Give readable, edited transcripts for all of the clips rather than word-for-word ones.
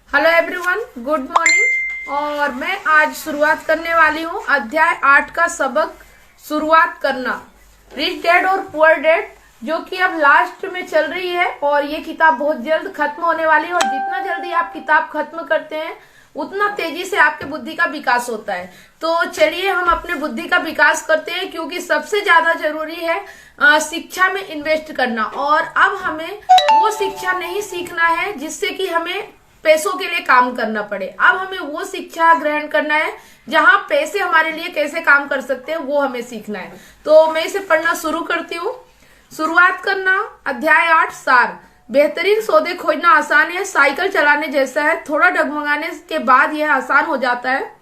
Hello everyone, good morning. और मैं आज शुरुआत करने वाली हूँ अध्याय 8 का सबक शुरुआत करना, रिच डैड और पुअर डैड, जो कि अब लास्ट में चल रही है और ये किताब बहुत जल्द खत्म होने वाली है। और जितना जल्दी आप किताब खत्म करते हैं उतना तेजी से आपके बुद्धि का विकास होता है। तो चलिए हम अपने बुद्धि का विकास करते हैं, क्योंकि सबसे ज्यादा जरूरी है शिक्षा में इन्वेस्ट करना। और अब हमें वो शिक्षा नहीं सीखना है जिससे कि हमें पैसों के लिए काम करना पड़े। अब हमें वो शिक्षा ग्रहण करना है जहां पैसे हमारे लिए कैसे काम कर सकते हैं, वो हमें सीखना है। तो मैं इसे पढ़ना शुरू करती हूँ। शुरुआत करना, अध्याय 8, सार। बेहतरीन सौदे खोजना आसान है, साइकिल चलाने जैसा है। थोड़ा डगमगाने के बाद यह आसान हो जाता है,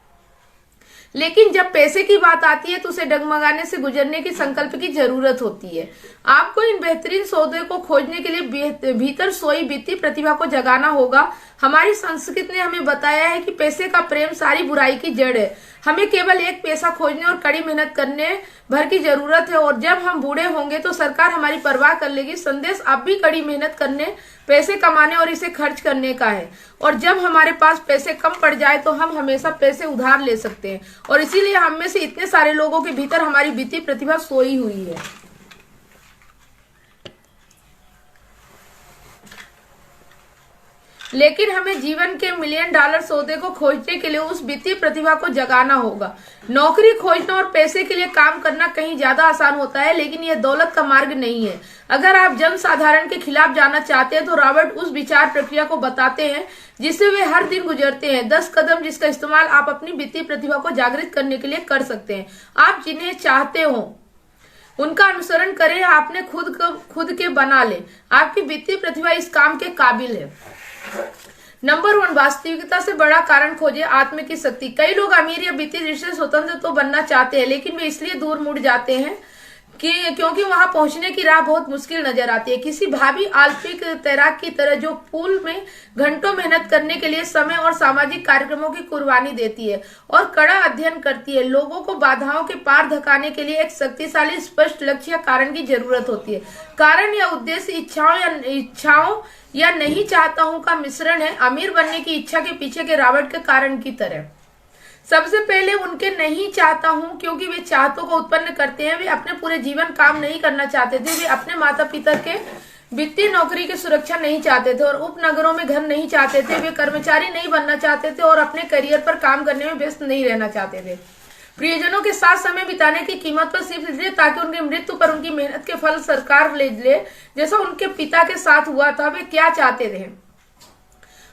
लेकिन जब पैसे की बात आती है तो उसे डगमगाने से गुजरने की संकल्प की जरूरत होती है। आपको इन बेहतरीन सौदे को खोजने के लिए भीतर सोई बीती प्रतिभा को जगाना होगा। हमारी संस्कृति ने हमें बताया है कि पैसे का प्रेम सारी बुराई की जड़ है। हमें केवल एक पैसा खोजने और कड़ी मेहनत करने भर की जरूरत है, और जब हम बूढ़े होंगे तो सरकार हमारी परवाह कर लेगी। संदेश अब भी कड़ी मेहनत करने, पैसे कमाने और इसे खर्च करने का है। और जब हमारे पास पैसे कम पड़ जाए तो हम हमेशा पैसे उधार ले सकते हैं, और इसीलिए हम में से इतने सारे लोगों के भीतर हमारी बीती प्रतिभा सोई हुई है। लेकिन हमें जीवन के मिलियन डॉलर सौदे को खोजने के लिए उस वित्तीय प्रतिभा को जगाना होगा। नौकरी खोजना और पैसे के लिए काम करना कहीं ज्यादा आसान होता है, लेकिन यह दौलत का मार्ग नहीं है। अगर आप जनसाधारण के खिलाफ जाना चाहते हैं तो रॉबर्ट उस विचार प्रक्रिया को बताते हैं जिससे वे हर दिन गुजरते हैं। 10 कदम जिसका इस्तेमाल आप अपनी वित्तीय प्रतिभा को जागृत करने के लिए कर सकते हैं। आप जिन्हें चाहते हो उनका अनुसरण करें, आपने खुद के बना ले। आपकी वित्तीय प्रतिभा इस काम के काबिल है। नंबर 1, वास्तविकता से बड़ा कारण खोजे, आत्म की शक्ति। कई लोग अमीर या वित्तीय दृष्टि से स्वतंत्र तो बनना चाहते हैं, लेकिन वे इसलिए दूर मुड़ जाते हैं क्योंकि वहां पहुंचने की राह बहुत मुश्किल नजर आती है। किसी भावी ओलंपिक तैराक की तरह जो पूल में घंटों मेहनत करने के लिए समय और सामाजिक कार्यक्रमों की कुर्बानी देती है और कड़ा अध्ययन करती है। लोगों को बाधाओं के पार धकाने के लिए एक शक्तिशाली स्पष्ट लक्ष्य या कारण की जरूरत होती है। कारण या उद्देश्य इच्छाओं या नहीं चाहता हूं का मिश्रण है। अमीर बनने की इच्छा के पीछे के रॉबर्ट के कारण की तरह सबसे पहले उनके नहीं चाहता हूं, क्योंकि वे चाहतों को उत्पन्न करते हैं। वे अपने पूरे जीवन काम नहीं करना चाहते थे। वे अपने माता पिता के वित्तीय नौकरी की सुरक्षा नहीं चाहते थे और उपनगरों में घर नहीं चाहते थे। वे कर्मचारी नहीं बनना चाहते थे और अपने करियर पर काम करने में व्यस्त नहीं रहना चाहते थे। प्रियजनों के साथ समय बिताने की कीमत पर सिर्फ इसलिए ताकि उनकी मृत्यु पर उनकी मेहनत के फल सरकार ले ले, जैसा उनके पिता के साथ हुआ था। वे क्या चाहते थे?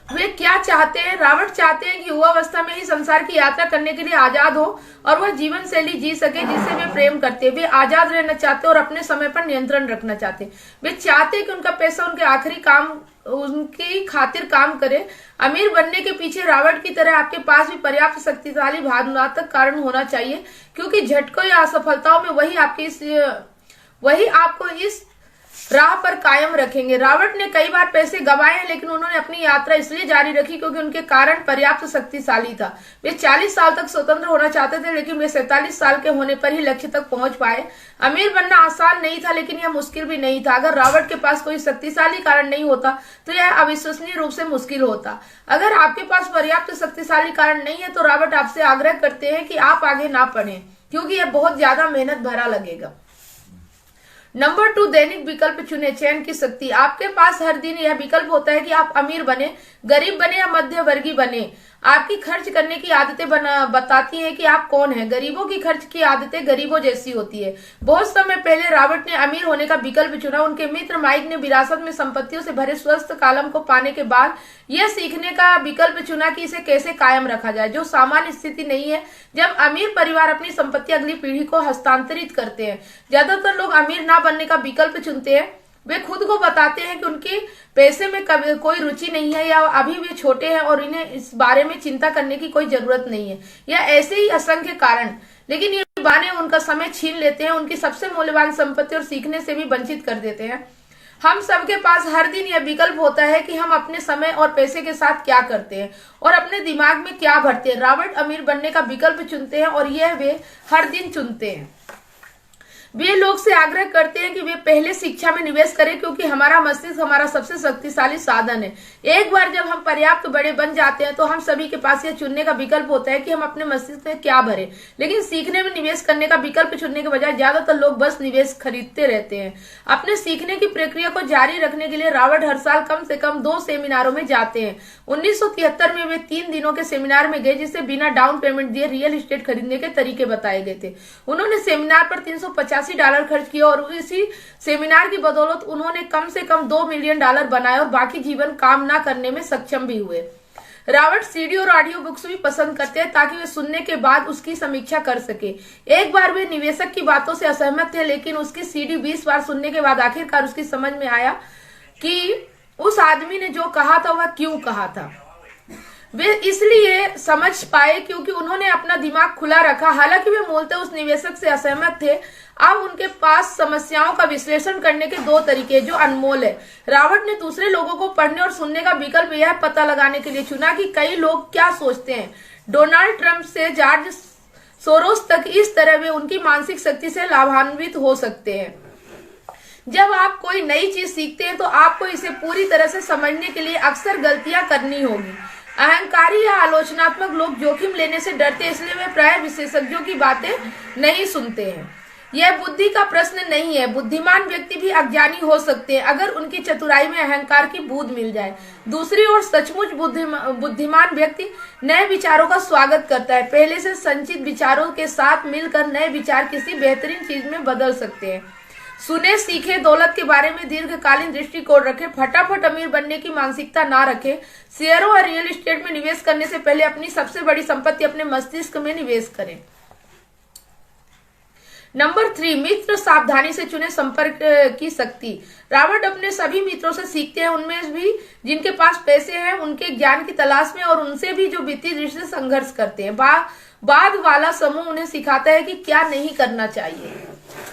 वे क्या चाहते हैं? रॉबर्ट चाहते हैं कि युवावस्था में ही संसार की यात्रा करने के लिए आजाद हो और वह जीवन शैली जी सके जिसे वे प्रेम करते हैं। वे आजाद रहना चाहते और अपने समय पर नियंत्रण रखना चाहते। वे चाहते कि उनका पैसा उनके आखिरी काम उनकी खातिर काम करे। अमीर बनने के पीछे रॉबर्ट की तरह आपके पास भी पर्याप्त शक्तिशाली भावनात्मक कारण होना चाहिए, क्योंकि झटकों या असफलताओं में वही आपको इस राह पर कायम रखेंगे। रॉबर्ट ने कई बार पैसे गंवाए हैं, लेकिन उन्होंने अपनी यात्रा इसलिए जारी रखी क्योंकि उनके कारण पर्याप्त शक्तिशाली था। वे 40 साल तक स्वतंत्र होना चाहते थे, लेकिन वे 47 साल के होने पर ही लक्ष्य तक पहुंच पाए। अमीर बनना आसान नहीं था, लेकिन यह मुश्किल भी नहीं था। अगर रॉबर्ट के पास कोई शक्तिशाली कारण नहीं होता तो यह अविश्वसनीय रूप से मुश्किल होता। अगर आपके पास पर्याप्त शक्तिशाली कारण नहीं है तो रॉबर्ट आपसे आग्रह करते हैं कि आप आगे ना बढ़ें, क्योंकि यह बहुत ज्यादा मेहनत भरा लगेगा। नंबर 2, दैनिक विकल्प चुने, चयन की शक्ति। आपके पास हर दिन यह विकल्प होता है कि आप अमीर बने, गरीब बने या मध्य वर्गीय बने। आपकी खर्च करने की आदतें बताती है कि आप कौन हैं। गरीबों की खर्च की आदतें गरीबों जैसी होती है। बहुत समय पहले रॉबर्ट ने अमीर होने का विकल्प चुना। उनके मित्र माइक ने विरासत में संपत्तियों से भरे स्वस्थ कॉलम को पाने के बाद यह सीखने का विकल्प चुना कि इसे कैसे कायम रखा जाए, जो सामान्य स्थिति नहीं है जब अमीर परिवार अपनी संपत्ति अगली पीढ़ी को हस्तांतरित करते हैं। ज्यादातर लोग अमीर ना बनने का विकल्प चुनते हैं। वे खुद को बताते हैं कि उनकी पैसे में कोई रुचि नहीं है या अभी वे छोटे हैं और इन्हें इस बारे में चिंता करने की कोई जरूरत नहीं है, या ऐसे ही असंख्य कारण। लेकिन ये बहाने उनका समय छीन लेते हैं, उनकी सबसे मूल्यवान संपत्ति और सीखने से भी वंचित कर देते हैं। हम सबके पास हर दिन यह विकल्प होता है कि हम अपने समय और पैसे के साथ क्या करते हैं और अपने दिमाग में क्या भरते हैं। रॉबर्ट अमीर बनने का विकल्प चुनते हैं और यह वे हर दिन चुनते हैं। वे लोग से आग्रह करते हैं कि वे पहले शिक्षा में निवेश करें, क्योंकि हमारा मस्तिष्क हमारा सबसे शक्तिशाली साधन है। एक बार जब हम पर्याप्त बड़े बन जाते हैं तो हम सभी के पास यह चुनने का विकल्प होता है कि हम अपने मस्तिष्क में क्या भरें। लेकिन सीखने में निवेश करने का विकल्प चुनने के बजाय ज्यादातर लोग बस निवेश खरीदते रहते हैं। अपने सीखने की प्रक्रिया को जारी रखने के लिए रॉबर्ट हर साल कम से कम 2 सेमिनारों में जाते हैं। 1973 में वे 3 दिनों के सेमिनार में गए, जिससे बिना डाउन पेमेंट दिए रियल एस्टेट खरीदने के तरीके बताए गए थे। उन्होंने सेमिनार पर $385 खर्च किया और इसी सेमिनार की बदौलत उन्होंने कम से कम $2 मिलियन बनाए और बाकी जीवन काम ना करने में सक्षम भी हुए। रॉबर्ट सीडी और ऑडियो बुक्स भी पसंद करते हैं ताकि वे सुनने के बाद उसकी समीक्षा कर सके। एक बार वे निवेशक की बातों से असहमत थे, लेकिन उसकी सीडी 20 बार सुनने के बाद आखिरकार उसकी समझ में आया कि उस आदमी ने जो कहा था वह क्यों कहा था। वे इसलिए समझ पाए क्योंकि उन्होंने अपना दिमाग खुला रखा। हालांकि वे मूलतः उस निवेशक से असहमत थे, अब उनके पास समस्याओं का विश्लेषण करने के 2 तरीके जो अनमोल है। रॉबर्ट ने दूसरे लोगों को पढ़ने और सुनने का विकल्प यह पता लगाने के लिए चुना कि कई लोग क्या सोचते हैं। डोनाल्ड ट्रंप से जॉर्ज सोरोस तक इस तरह वे उनकी मानसिक शक्ति से लाभान्वित हो सकते हैं। जब आप कोई नई चीज सीखते हैं तो आपको इसे पूरी तरह से समझने के लिए अक्सर गलतियां करनी होगी। अहंकारी या आलोचनात्मक लोग जोखिम लेने से डरते हैं, इसलिए वे प्रायः विशेषज्ञों की बातें नहीं सुनते हैं। यह बुद्धि का प्रश्न नहीं है। बुद्धिमान व्यक्ति भी अज्ञानी हो सकते हैं अगर उनकी चतुराई में अहंकार की बूंद मिल जाए। दूसरी ओर सचमुच बुद्धिमान व्यक्ति नए विचारों का स्वागत करता है। पहले से संचित विचारों के साथ मिलकर नए विचार किसी बेहतरीन चीज में बदल सकते हैं। सुने सीखे दौलत के बारे में दीर्घकालीन दृष्टिकोण रखें। फटाफट अमीर बनने की मानसिकता ना रखें। शेयरों और रियल एस्टेट में निवेश करने से पहले अपनी सबसे बड़ी संपत्ति अपने मस्तिष्क में निवेश करें। नंबर 3, मित्र सावधानी से चुने संपर्क की शक्ति। रॉबर्ट अपने सभी मित्रों से सीखते हैं, उनमें भी जिनके पास पैसे हैं, उनके ज्ञान की तलाश में, और उनसे भी जो वित्तीय दृष्टि से संघर्ष करते हैं। बाद वाला समूह उन्हें सिखाता है कि क्या नहीं करना चाहिए।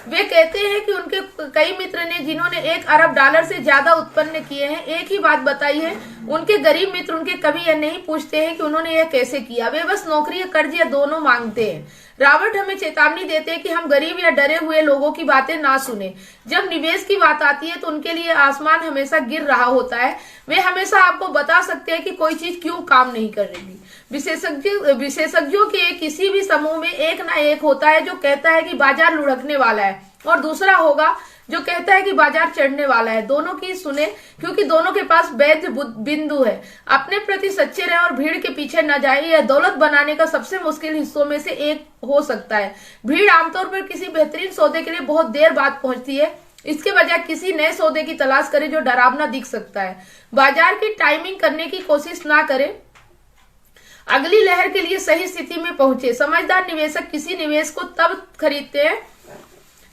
वे कहते हैं कि उनके कई मित्र ने जिन्होंने $1 अरब से ज्यादा उत्पन्न किए हैं, एक ही बात बताई है। उनके गरीब मित्र उनके कभी यह नहीं पूछते हैं कि उन्होंने यह कैसे किया। वे बस नौकरी या कर्ज या दोनों मांगते हैं। रॉबर्ट हमें चेतावनी देते हैं कि हम गरीब या डरे हुए लोगों की बातें ना सुने। जब निवेश की बात आती है तो उनके लिए आसमान हमेशा गिर रहा होता है। वे हमेशा आपको बता सकते हैं कि कोई चीज क्यों काम नहीं कर रही। विशेषज्ञों के किसी भी समूह में एक ना एक होता है जो कहता है कि बाजार लुढ़कने वाला है, और दूसरा होगा जो कहता है कि बाजार चढ़ने वाला है। दोनों की सुने, क्योंकि दोनों के पास वैध बिंदु है। अपने प्रति सच्चे रहें और भीड़ के पीछे न जाए। यह दौलत बनाने का सबसे मुश्किल हिस्सों में से एक हो सकता है। भीड़ आमतौर पर किसी बेहतरीन सौदे के लिए बहुत देर बाद पहुंचती है। इसके बजाय किसी नए सौदे की तलाश करें जो डरावना दिख सकता है। बाजार की टाइमिंग करने की कोशिश ना करें, अगली लहर के लिए सही स्थिति में पहुंचे। समझदार निवेशक किसी निवेश को तब खरीदते हैं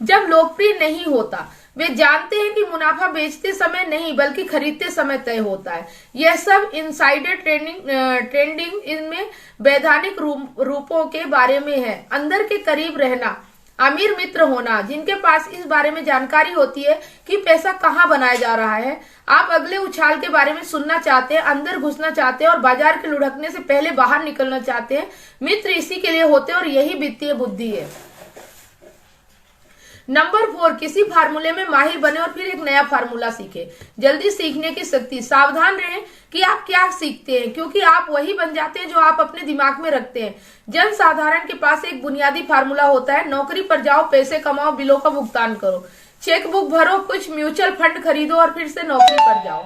जब लोकप्रिय नहीं होता। वे जानते हैं कि मुनाफा बेचते समय नहीं बल्कि खरीदते समय तय होता है। यह सब इनसाइडर ट्रेडिंग इनमें वैधानिक रूपों के बारे में है। अंदर के करीब रहना, अमीर मित्र होना जिनके पास इस बारे में जानकारी होती है कि पैसा कहाँ बनाया जा रहा है। आप अगले उछाल के बारे में सुनना चाहते हैं, अंदर घुसना चाहते हैं और बाजार के लुढ़कने से पहले बाहर निकलना चाहते हैं। मित्र इसी के लिए होते हैं और यही वित्तीय बुद्धि है। नंबर 4, किसी फार्मूले में माहिर बने और फिर एक नया फार्मूला सीखे। जल्दी सीखने की शक्ति। सावधान रहें कि आप क्या सीखते हैं, क्योंकि आप वही बन जाते हैं जो आप अपने दिमाग में रखते हैं। जन साधारण के पास एक बुनियादी फार्मूला होता है। नौकरी पर जाओ, पैसे कमाओ, बिलों का भुगतान करो, चेक बुक भरो, कुछ म्यूचुअल फंड खरीदो और फिर से नौकरी पर जाओ।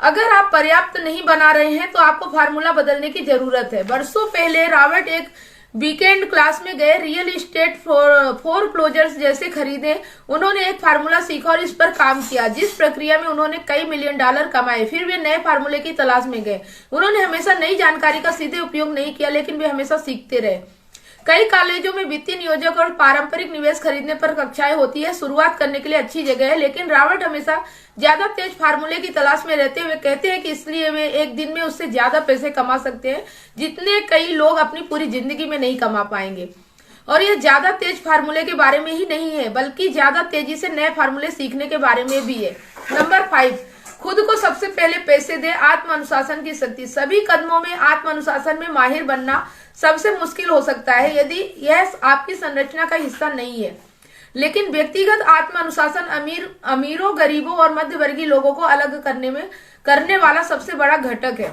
अगर आप पर्याप्त नहीं बना रहे हैं तो आपको फार्मूला बदलने की जरूरत है। वर्षों पहले रॉबर्ट एक वीकेंड क्लास में गए, रियल एस्टेट फोरक्लोजर्स जैसे खरीदे। उन्होंने एक फार्मूला सीखा और इस पर काम किया, जिस प्रक्रिया में उन्होंने कई मिलियन डॉलर कमाए। फिर वे नए फार्मूले की तलाश में गए। उन्होंने हमेशा नई जानकारी का सीधे उपयोग नहीं किया, लेकिन वे हमेशा सीखते रहे। कई कॉलेजों में वित्तीय नियोजक और पारंपरिक निवेश खरीदने पर कक्षाएं होती है। शुरुआत करने के लिए अच्छी जगह है, लेकिन रॉबर्ट हमेशा ज्यादा तेज फार्मूले की तलाश में रहते हुए कहते हैं कि इसलिए वे एक दिन में उससे ज्यादा पैसे कमा सकते हैं जितने कई लोग अपनी पूरी जिंदगी में नहीं कमा पाएंगे। और यह ज्यादा तेज फार्मूले के बारे में ही नहीं है, बल्कि ज्यादा तेजी से नए फार्मूले सीखने के बारे में भी है। नंबर 5, खुद को सबसे पहले पैसे दे। आत्म अनुशासन की शक्ति। सभी कदमों में आत्म अनुशासन में माहिर बनना सबसे मुश्किल हो सकता है यदि यह आपकी संरचना का हिस्सा नहीं है, लेकिन व्यक्तिगत आत्म अनुशासन अमीरों, गरीबों और मध्यवर्गीय लोगों को अलग करने वाला सबसे बड़ा घटक है।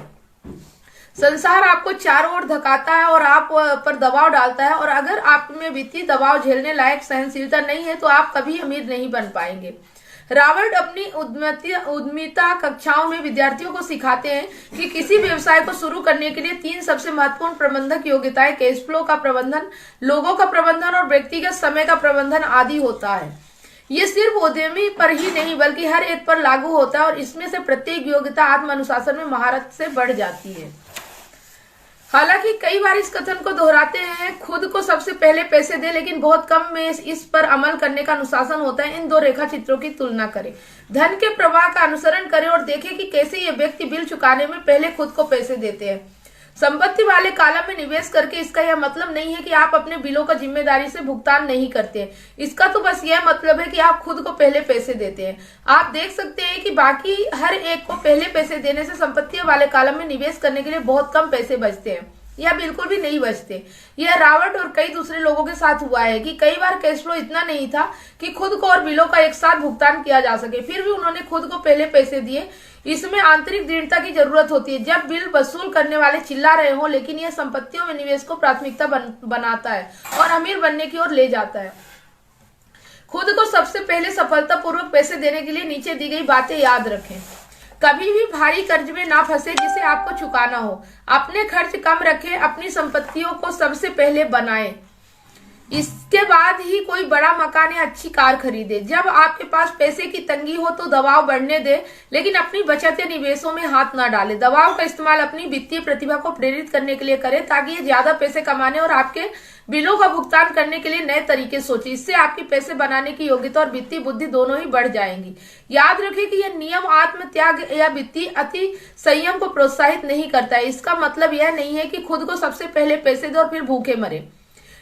संसार आपको चारों ओर धकाता है और आप पर दबाव डालता है, और अगर आप में वित्तीय दबाव झेलने लायक सहनशीलता नहीं है तो आप कभी अमीर नहीं बन पाएंगे। रॉबर्ट अपनी उद्यमिता कक्षाओं में विद्यार्थियों को सिखाते हैं कि किसी व्यवसाय को शुरू करने के लिए 3 सबसे महत्वपूर्ण प्रबंधक योग्यताएं कैश फ्लो का प्रबंधन, लोगों का प्रबंधन और व्यक्तिगत समय का प्रबंधन आदि होता है। ये सिर्फ उद्यमी पर ही नहीं बल्कि हर एक पर लागू होता है, और इसमें से प्रत्येक योग्यता आत्म अनुशासन में महारत से बढ़ जाती है। हालांकि कई बार इस कथन को दोहराते हैं, खुद को सबसे पहले पैसे दे, लेकिन बहुत कम में इस पर अमल करने का अनुशासन होता है। इन 2 रेखा चित्रों की तुलना करें। धन के प्रवाह का अनुसरण करें और देखें कि कैसे ये व्यक्ति बिल चुकाने में पहले खुद को पैसे देते हैं। संपत्ति वाले कॉलम में निवेश करके इसका यह मतलब नहीं है कि आप अपने बिलों का जिम्मेदारी से भुगतान नहीं करते। इसका तो बस यह मतलब है कि आप खुद को पहले पैसे देते हैं। आप देख सकते हैं कि बाकी हर एक को पहले पैसे देने से संपत्ति वाले कॉलम में निवेश करने के लिए बहुत कम पैसे बचते हैं या बिल्कुल भी नहीं बचते। यह रॉबर्ट और कई दूसरे लोगों के साथ हुआ है कि कई बार कैश फ्लो इतना नहीं था कि खुद को और बिलों का एक साथ भुगतान किया जा सके, फिर भी उन्होंने खुद को पहले पैसे दिए। इसमें आंतरिक दृढ़ता की जरूरत होती है। जब बिल वसूल करने वाले चिल्ला रहे हो, लेकिन यह संपत्तियों में निवेश को प्राथमिकता बनाता है और अमीर बनने की ओर ले जाता है। खुद को सबसे पहले सफलतापूर्वक पैसे देने के लिए नीचे दी गई बातें याद रखें। कभी भी भारी कर्ज में ना फंसे जिसे आपको चुकाना हो। अपने खर्च कम रखें। अपनी संपत्तियों को सबसे पहले बनाएं, इसके बाद ही कोई बड़ा मकान या अच्छी कार खरीदे। जब आपके पास पैसे की तंगी हो तो दबाव बढ़ने दे, लेकिन अपनी बचत या निवेशों में हाथ ना डाले। दबाव का इस्तेमाल अपनी वित्तीय प्रतिभा को प्रेरित करने के लिए करें ताकि ये ज्यादा पैसे कमाने और आपके बिलों का भुगतान करने के लिए नए तरीके सोचे। इससे आपकी पैसे बनाने की योग्यता और वित्तीय बुद्धि दोनों ही बढ़ जाएंगी। याद रखें कि यह नियम आत्म त्याग या वित्तीय अति संयम को प्रोत्साहित नहीं करता है। इसका मतलब यह नहीं है कि खुद को सबसे पहले पैसे दो और फिर भूखे मरे।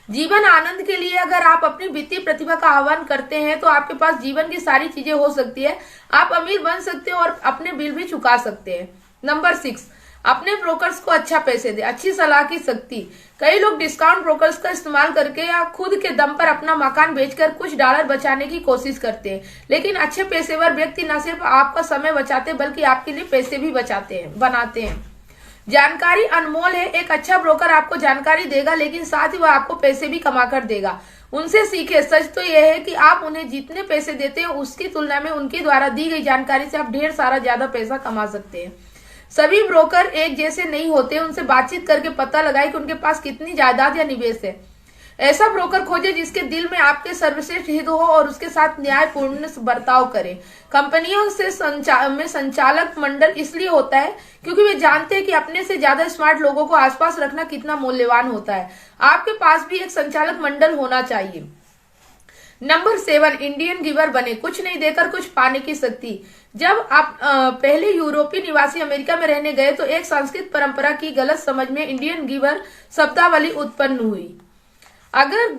जीवन आनंद के लिए अगर आप अपनी वित्तीय प्रतिभा का आह्वान करते हैं तो आपके पास जीवन की सारी चीजें हो सकती है। आप अमीर बन सकते हैं और अपने बिल भी चुका सकते हैं। नंबर 6, अपने ब्रोकर्स को अच्छा पैसे दे। अच्छी सलाह की शक्ति। कई लोग डिस्काउंट ब्रोकर्स का इस्तेमाल करके या खुद के दम पर अपना मकान बेचकर कुछ डॉलर बचाने की कोशिश करते हैं, लेकिन अच्छे पेशेवर व्यक्ति न सिर्फ आपका समय बचाते बल्कि आपके लिए पैसे भी बनाते हैं। जानकारी अनमोल है। एक अच्छा ब्रोकर आपको जानकारी देगा, लेकिन साथ ही वह आपको पैसे भी कमा कर देगा। उनसे सीखे। सच तो यह है कि आप उन्हें जितने पैसे देते हैं उसकी तुलना में उनके द्वारा दी गई जानकारी से आप ढेर सारा ज्यादा पैसा कमा सकते हैं। सभी ब्रोकर एक जैसे नहीं होते। उनसे बातचीत करके पता लगाए कि उनके पास कितनी जायदाद या निवेश है। ऐसा ब्रोकर खोजे जिसके दिल में आपके सर्वश्रेष्ठ हित हो और उसके साथ न्यायपूर्ण बर्ताव करे। कंपनियों से में संचालक मंडल इसलिए होता है क्योंकि वे जानते हैं कि अपने से ज्यादा स्मार्ट लोगों को आसपास रखना कितना मूल्यवान होता है। आपके पास भी एक संचालक मंडल होना चाहिए। नंबर 7, इंडियन गिवर बने। कुछ नहीं देकर कुछ पाने की शक्ति। जब आप पहले यूरोपीय निवासी अमेरिका में रहने गए तो एक सांस्कृतिक परंपरा की गलत समझ में इंडियन गिवर शब्दावली उत्पन्न हुई। अगर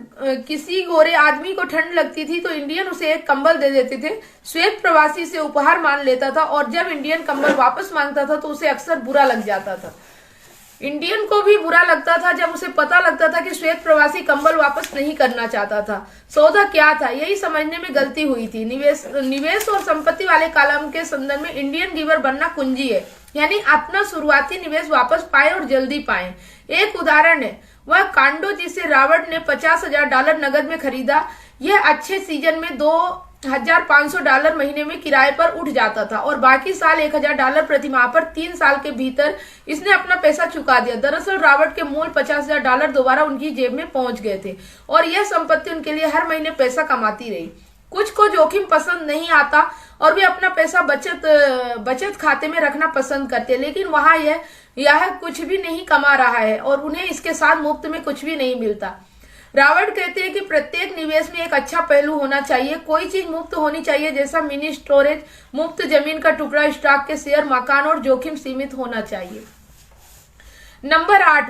किसी गोरे आदमी को ठंड लगती थी तो इंडियन उसे एक कंबल दे देते थे। श्वेत प्रवासी से उपहार मान लेता था और जब इंडियन कंबल वापस मांगता था तो उसे अक्सर बुरा लग जाता था। इंडियन को भी बुरा लगता था जब उसे पता लगता था कि श्वेत प्रवासी कंबल वापस नहीं करना चाहता था। सौदा क्या था, यही समझने में गलती हुई थी। निवेश और संपत्ति वाले कॉलम के संदर्भ में इंडियन गिवर बनना कुंजी है, यानी अपना शुरुआती निवेश वापस पाए और जल्दी पाए। एक उदाहरण है वह कांडो जिसे रॉबर्ट ने $50,000 नगद में खरीदा। यह अच्छे सीजन में $2,500 महीने में किराए पर उठ जाता था और बाकी साल $1,000 प्रति माह पर 3 साल के भीतर इसने अपना पैसा चुका दिया। दरअसल रॉबर्ट के मूल $50,000 दोबारा उनकी जेब में पहुंच गए थे और यह संपत्ति उनके लिए हर महीने पैसा कमाती रही। कुछ को जोखिम पसंद नहीं आता और वे अपना पैसा बचत खाते में रखना पसंद करते, लेकिन वहां यह कुछ भी नहीं कमा रहा है और उन्हें इसके साथ मुफ्त में कुछ भी नहीं मिलता। रॉबर्ट कहते हैं कि प्रत्येक निवेश में एक अच्छा पहलू होना चाहिए। कोई चीज मुफ्त होनी चाहिए, जैसा मिनी स्टोरेज, मुफ्त जमीन का टुकड़ा, स्टॉक के शेयर, मकान, और जोखिम सीमित होना चाहिए। नंबर 8,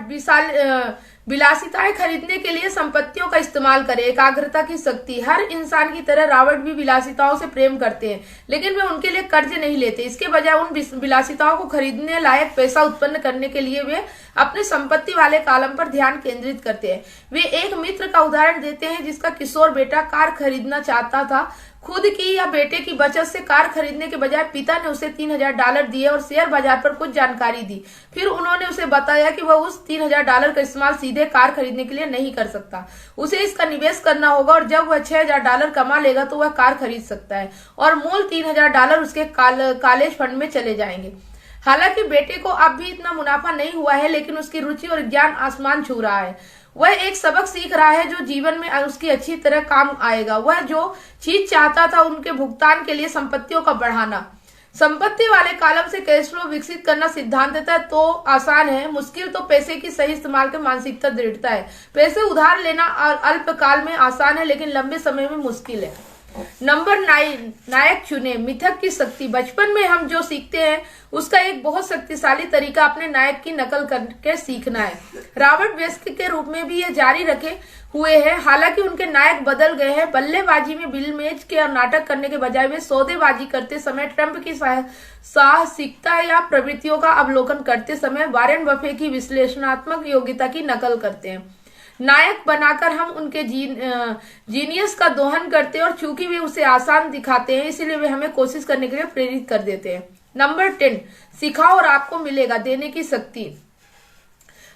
विलासिताएं खरीदने के लिए संपत्तियों का इस्तेमाल करें। एकाग्रता की शक्ति। हर इंसान की तरह राबर्ट भी विलासिताओं से प्रेम करते हैं, लेकिन वे उनके लिए कर्ज नहीं लेते। इसके बजाय उन विलासिताओं को खरीदने लायक पैसा उत्पन्न करने के लिए वे अपने संपत्ति वाले कॉलम पर ध्यान केंद्रित करते हैं। वे एक मित्र का उदाहरण देते हैं जिसका किशोर बेटा कार खरीदना चाहता था। खुद की या बेटे की बचत से कार खरीदने के बजाय पिता ने उसे $3000 दिए और शेयर बाजार पर कुछ जानकारी दी। फिर उन्होंने उसे बताया कि वह उस $3000 का इस्तेमाल सीधे कार खरीदने के लिए नहीं कर सकता, उसे इसका निवेश करना होगा और जब वह $6000 कमा लेगा तो वह कार खरीद सकता है और मूल $3000 उसके कॉलेज फंड में चले जाएंगे। हालांकि बेटे को अब भी इतना मुनाफा नहीं हुआ है, लेकिन उसकी रुचि और ज्ञान आसमान छू रहा है। वह एक सबक सीख रहा है जो जीवन में उसकी अच्छी तरह काम आएगा। वह जो चीज चाहता था उनके भुगतान के लिए संपत्तियों का बढ़ाना। संपत्ति वाले कॉलम से कैश फ्लो विकसित करना सिद्धांततः तो आसान है, मुश्किल तो पैसे की सही इस्तेमाल की मानसिकता दृढ़ता है। पैसे उधार लेना अल्पकाल में आसान है, लेकिन लंबे समय में मुश्किल है। नंबर 9, नायक चुने। मिथक की शक्ति। बचपन में हम जो सीखते हैं उसका एक बहुत शक्तिशाली तरीका अपने नायक की नकल करके सीखना है। रॉबर्ट वयस्क के रूप में भी ये जारी रखे हुए हैं। हालांकि उनके नायक बदल गए हैं। बल्लेबाजी में बिल मेज के नाटक करने के बजाय वे सौदेबाजी करते समय ट्रंप की साहसिकता या प्रवृत्तियों का अवलोकन करते समय वॉरेन बफे की विश्लेषणात्मक योग्यता की नकल करते हैं। नायक बनाकर हम उनके जीनियस का दोहन करते हैं और चूंकि वे उसे आसान दिखाते हैं इसलिए वे हमें कोशिश करने के लिए प्रेरित कर देते हैं। नंबर 10, सिखाओ और आपको मिलेगा। देने की शक्ति।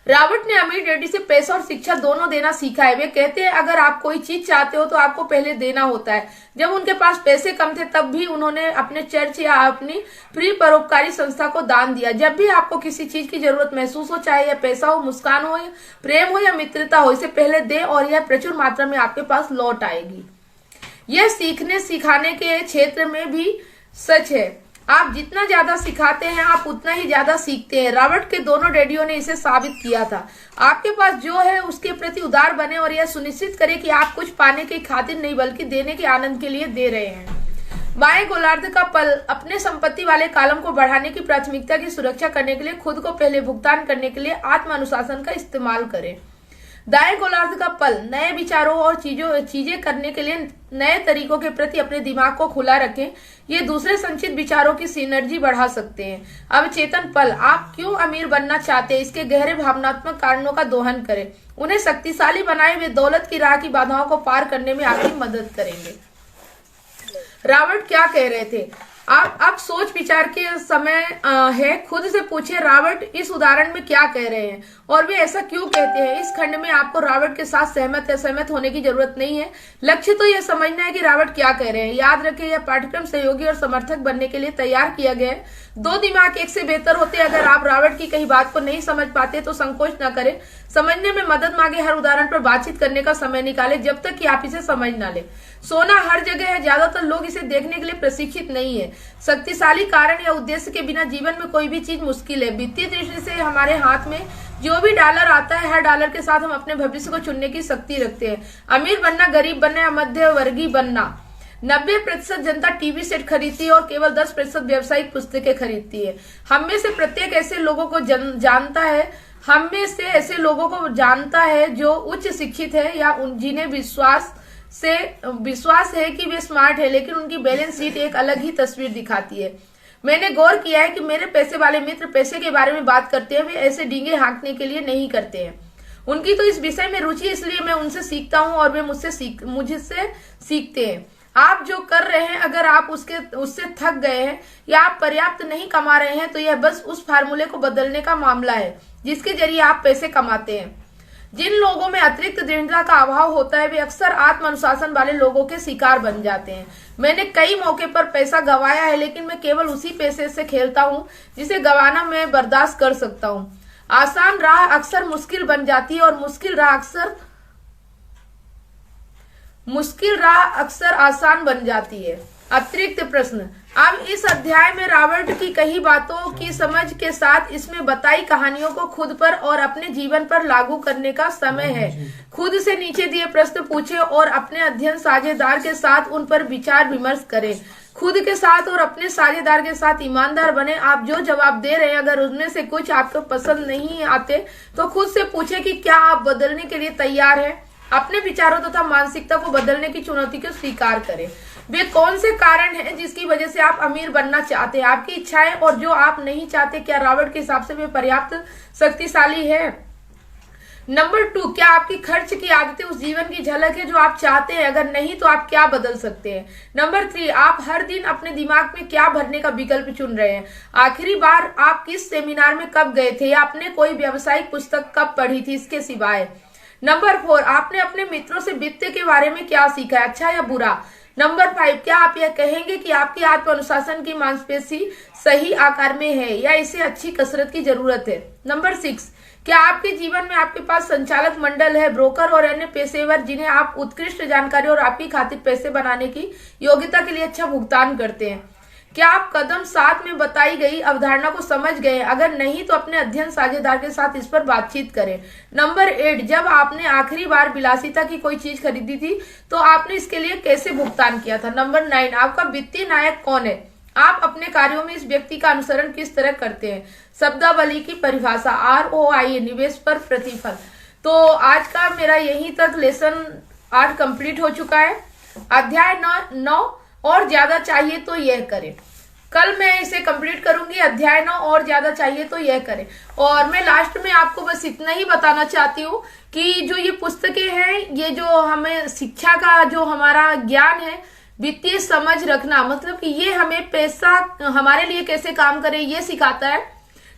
रॉबर्ट ने अमीर डैडी से पैसा और शिक्षा दोनों देना सीखा है। वे कहते हैं अगर आप कोई चीज चाहते हो तो आपको पहले देना होता है। जब उनके पास पैसे कम थे तब भी उन्होंने अपने चर्च या अपनी फ्री परोपकारी संस्था को दान दिया। जब भी आपको किसी चीज की जरूरत महसूस हो, चाहे यह पैसा हो, मुस्कान हो, या प्रेम हो या मित्रता हो, इसे पहले दे और यह प्रचुर मात्रा में आपके पास लौट आएगी। यह सीखने सिखाने के क्षेत्र में भी सच है। आप जितना ज्यादा सिखाते हैं आप उतना ही ज्यादा सीखते हैं। रॉबर्ट के दोनों डैडियों ने इसे साबित किया था। आपके पास जो है उसके प्रति उदार बने और यह सुनिश्चित करें कि आप कुछ पाने की खातिर नहीं बल्कि देने के आनंद के लिए दे रहे हैं। बाएं गोलार्ध का पल। अपने संपत्ति वाले कॉलम को बढ़ाने की प्राथमिकता की सुरक्षा करने के लिए खुद को पहले भुगतान करने के लिए आत्म अनुशासन का इस्तेमाल करें। दाएं गोलार्ध का पल। नए विचारों और चीजें करने के लिए नए तरीकों के प्रति अपने दिमाग को खुला रखें। ये दूसरे संचित विचारों की सिनर्जी बढ़ा सकते हैं। अवचेतन पल। आप क्यों अमीर बनना चाहते हैं इसके गहरे भावनात्मक कारणों का दोहन करें। उन्हें शक्तिशाली बनाए। वे दौलत की राह की बाधाओं को पार करने में आपकी मदद करेंगे। रॉबर्ट क्या कह रहे थे? अब सोच विचार के समय है। खुद से पूछे रॉबर्ट इस उदाहरण में क्या कह रहे हैं और वे ऐसा क्यों कहते हैं। इस खंड में आपको रॉबर्ट के साथ सहमत या असहमत होने की जरूरत नहीं है। लक्ष्य तो यह समझना है कि रॉबर्ट क्या कह रहे हैं। याद रखें यह पाठ्यक्रम सहयोगी और समर्थक बनने के लिए तैयार किया गया है। दो दिमाग एक से बेहतर होते हैं। अगर आप रॉबर्ट की कही बात को नहीं समझ पाते तो संकोच न करें। समझने में मदद मांगे। हर उदाहरण पर बातचीत करने का समय निकाले जब तक कि आप इसे समझ ना ले। सोना हर जगह है। ज्यादातर लोग इसे देखने के लिए प्रशिक्षित नहीं है। शक्तिशाली कारण या उद्देश्य के बिना जीवन में कोई भी चीज मुश्किल है। वित्तीय दृष्टि से हमारे हाथ में जो भी डॉलर आता है हर डॉलर के साथ हम अपने भविष्य को चुनने की शक्ति रखते हैं। अमीर बनना, गरीब बनना या मध्यवर्गीय बनना। 90% जनता टीवी सेट खरीदती है और केवल 10% व्यावसायिक पुस्तकें खरीदती है। हम में से प्रत्येक ऐसे लोगों को जानता है। हम में से ऐसे लोगों को जानता है जो उच्च शिक्षित है या जिन्हें विश्वास है कि वे स्मार्ट है, लेकिन उनकी बैलेंस शीट एक अलग ही तस्वीर दिखाती है। मैंने गौर किया है कि मेरे पैसे वाले मित्र पैसे के बारे में बात करते हैं। वे ऐसे डींगे हाँकने के लिए नहीं करते हैं। उनकी तो इस विषय में रुचि, इसलिए मैं उनसे सीखता हूँ और वे मुझसे सीखते हैं। आप जो कर रहे हैं अगर आप उससे थक गए हैं या आप पर्याप्त नहीं कमा रहे हैं तो यह बस उस फार्मूले को बदलने का मामला है जिसके जरिए आप पैसे कमाते हैं। जिन लोगों में अतिरिक्त दृढ़ता का अभाव होता है वे अक्सर आत्म अनुशासन वाले लोगों के शिकार बन जाते हैं। मैंने कई मौके पर पैसा गंवाया है, लेकिन मैं केवल उसी पैसे से खेलता हूँ जिसे गंवाना मैं बर्दाश्त कर सकता हूँ। आसान राह अक्सर मुश्किल बन जाती है और मुश्किल राह अक्सर आसान बन जाती है। अतिरिक्त प्रश्न। अब इस अध्याय में रॉबर्ट की कही बातों की समझ के साथ इसमें बताई कहानियों को खुद पर और अपने जीवन पर लागू करने का समय है। खुद से नीचे दिए प्रश्न पूछें और अपने अध्ययन साझेदार के साथ उन पर विचार विमर्श करें। खुद के साथ और अपने साझेदार के साथ ईमानदार बने। आप जो जवाब दे रहे हैं अगर उनमें से कुछ आपको पसंद नहीं आते तो खुद से पूछे कि क्या आप बदलने के लिए तैयार हैं। अपने विचारों तथा मानसिकता को बदलने की चुनौती को स्वीकार करें। वे कौन से कारण हैं जिसकी वजह से आप अमीर बनना चाहते हैं, आपकी इच्छाएं और जो आप नहीं चाहते, क्या रॉबर्ट के हिसाब से वे पर्याप्त शक्तिशाली है। नंबर 2, क्या आपकी खर्च की आदतें उस जीवन की झलक है जो आप चाहते हैं, अगर नहीं तो आप क्या बदल सकते हैं। नंबर 3, आप हर दिन अपने दिमाग में क्या भरने का विकल्प चुन रहे हैं। आखिरी बार आप किस सेमिनार में कब गए थे या आपने कोई व्यावसायिक पुस्तक कब पढ़ी थी इसके सिवाय। नंबर 4, आपने अपने मित्रों से वित्त के बारे में क्या सीखा है, अच्छा या बुरा। नंबर 5, क्या आप यह कहेंगे कि आपकी आत्म अनुशासन की मांसपेशी सही आकार में है या इसे अच्छी कसरत की जरूरत है। नंबर 6, क्या आपके जीवन में आपके पास संचालक मंडल है, ब्रोकर और अन्य पेशेवर जिन्हें आप उत्कृष्ट जानकारी और आपकी खातिर पैसे बनाने की योग्यता के लिए अच्छा भुगतान करते हैं। क्या आप कदम 7 में बताई गई अवधारणा को समझ गए, अगर नहीं तो अपने अध्ययन साझेदार के साथ इस पर बातचीत करें। नंबर 8, जब आपने आखिरी बार विलासिता की कोई चीज खरीदी थी तो आपने इसके लिए कैसे भुगतान किया था। नंबर 9, आपका वित्तीय नायक कौन है, आप अपने कार्यों में इस व्यक्ति का अनुसरण किस तरह करते हैं। शब्दावली की परिभाषा ROI, निवेश पर प्रतिफल। तो आज का मेरा यहीं तक लेसन 8 कंप्लीट हो चुका है। अध्याय 9 और ज्यादा चाहिए तो यह करें। कल मैं इसे कंप्लीट करूंगी। अध्याय 9 और ज्यादा चाहिए तो यह करें। और मैं लास्ट में आपको बस इतना ही बताना चाहती हूँ कि जो ये पुस्तकें हैं, ये जो हमें शिक्षा का जो हमारा ज्ञान है, वित्तीय समझ रखना, मतलब कि ये हमें पैसा हमारे लिए कैसे काम करे ये सिखाता है।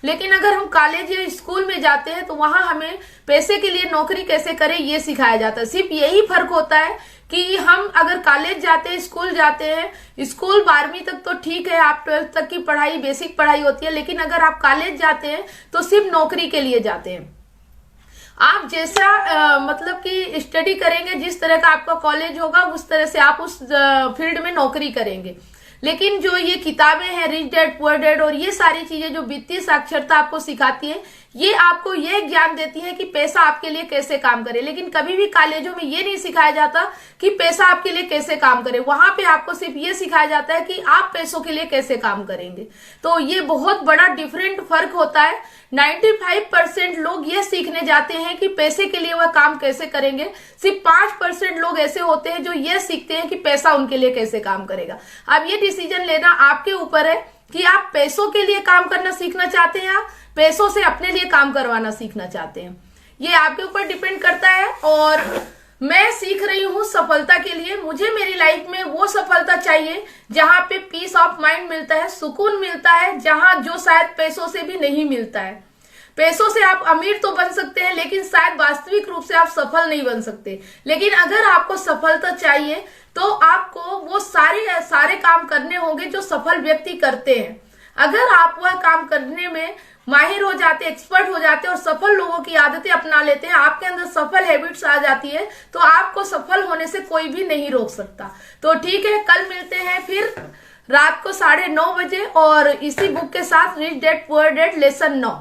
लेकिन अगर हम कॉलेज या स्कूल में जाते हैं तो वहां हमें पैसे के लिए नौकरी कैसे करें ये सिखाया जाता है। सिर्फ यही फर्क होता है कि हम अगर कॉलेज जाते हैं, स्कूल जाते हैं, स्कूल 12वीं तक तो ठीक है, आप 12th तक की पढ़ाई बेसिक पढ़ाई होती है, लेकिन अगर आप कॉलेज जाते हैं तो सिर्फ नौकरी के लिए जाते हैं। आप जैसा मतलब कि स्टडी करेंगे, जिस तरह का आपका कॉलेज होगा उस तरह से आप उस फील्ड में नौकरी करेंगे। लेकिन जो ये किताबें हैं, रिच डैड पुअर डैड और ये सारी चीजें जो वित्तीय साक्षरता आपको सिखाती है, ये आपको ये ज्ञान देती है कि पैसा आपके लिए कैसे काम करे। लेकिन कभी भी कॉलेजों में ये नहीं सिखाया जाता कि पैसा आपके लिए कैसे काम करे। वहां पे आपको सिर्फ ये सिखाया जाता है कि आप पैसों के लिए कैसे काम करेंगे। तो ये बहुत बड़ा डिफरेंट फर्क होता है। 95% लोग ये सीखने जाते हैं कि पैसे के लिए वह काम कैसे करेंगे। सिर्फ 5% लोग ऐसे होते हैं जो ये सीखते हैं कि पैसा उनके लिए कैसे काम करेगा। अब ये डिसीजन लेना आपके ऊपर है कि आप पैसों के लिए काम करना सीखना चाहते हैं या पैसों से अपने लिए काम करवाना सीखना चाहते हैं। ये आपके ऊपर डिपेंड करता है। और मैं सीख रही हूँ सफलता के लिए। मुझे मेरी लाइफ में वो सफलता चाहिए जहां पे पीस ऑफ माइंड मिलता है, सुकून मिलता है, जहां जो शायद पैसों से भी नहीं मिलता है। पैसों से आप अमीर तो बन सकते हैं लेकिन शायद वास्तविक रूप से आप सफल नहीं बन सकते। लेकिन अगर आपको सफलता चाहिए तो आपको वो सारे काम करने होंगे जो सफल व्यक्ति करते हैं। अगर आप वह काम करने में माहिर हो जाते, एक्सपर्ट हो जाते और सफल लोगों की आदतें अपना लेते हैं, आपके अंदर सफल हैबिट्स आ जाती है, तो आपको सफल होने से कोई भी नहीं रोक सकता। तो ठीक है, कल मिलते हैं फिर रात को 9:30 बजे और इसी बुक के साथ rich dad poor dad lesson 9।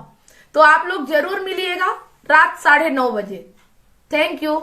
तो आप लोग जरूर मिलिएगा रात 9:30 बजे। Thank you.